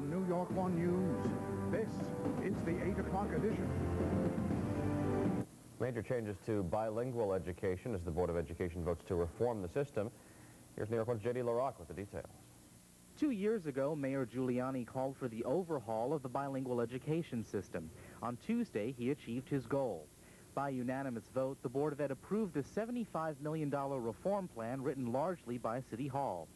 From New York One News, this is the 8 o'clock edition. Major changes to bilingual education as the Board of Education votes to reform the system. Here's New York One's J.D. LaRock with the details. 2 years ago, Mayor Giuliani called for the overhaul of the bilingual education system. On Tuesday, he achieved his goal. By unanimous vote, the Board of Ed approved a $75 million reform plan written largely by City Hall.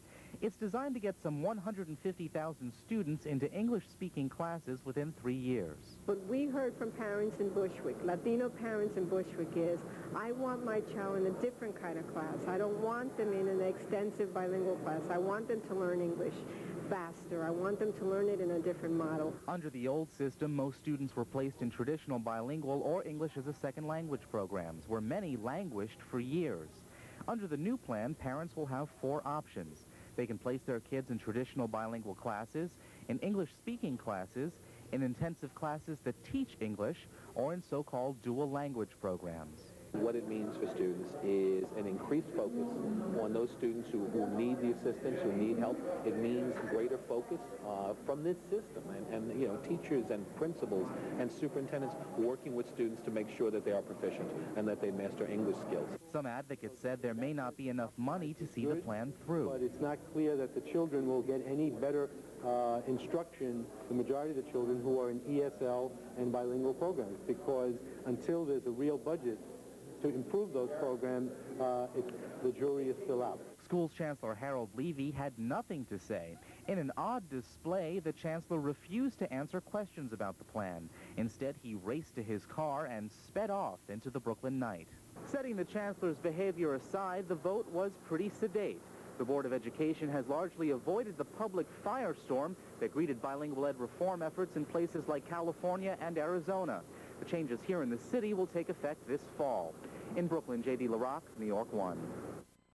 It's designed to get some 150,000 students into English-speaking classes within 3 years. What we heard from parents in Bushwick, Latino parents in Bushwick, is, I want my child in a different kind of class. I don't want them in an extensive bilingual class. I want them to learn English faster. I want them to learn it in a different model. Under the old system, most students were placed in traditional bilingual or English as a second language programs, where many languished for years. Under the new plan, parents will have 4 options. They can place their kids in traditional bilingual classes, in English-speaking classes, in intensive classes that teach English, or in so-called dual language programs. What it means for students is an increased focus on those students who need the assistance, who need help. It means greater focus from this system, and you know, teachers and principals and superintendents working with students to make sure that they are proficient and that they master English skills. Some advocates said there may not be enough money to see the plan through. But it's not clear that the children will get any better instruction, the majority of the children who are in ESL and bilingual programs, because until there's a real budget to improve those programs, the jury is still out. Schools Chancellor Harold Levy had nothing to say. In an odd display, the chancellor refused to answer questions about the plan. Instead, he raced to his car and sped off into the Brooklyn night. Setting the chancellor's behavior aside, the vote was pretty sedate. The Board of Education has largely avoided the public firestorm that greeted bilingual ed reform efforts in places like California and Arizona. The changes here in the city will take effect this fall. In Brooklyn, J.D. LaRock, New York One.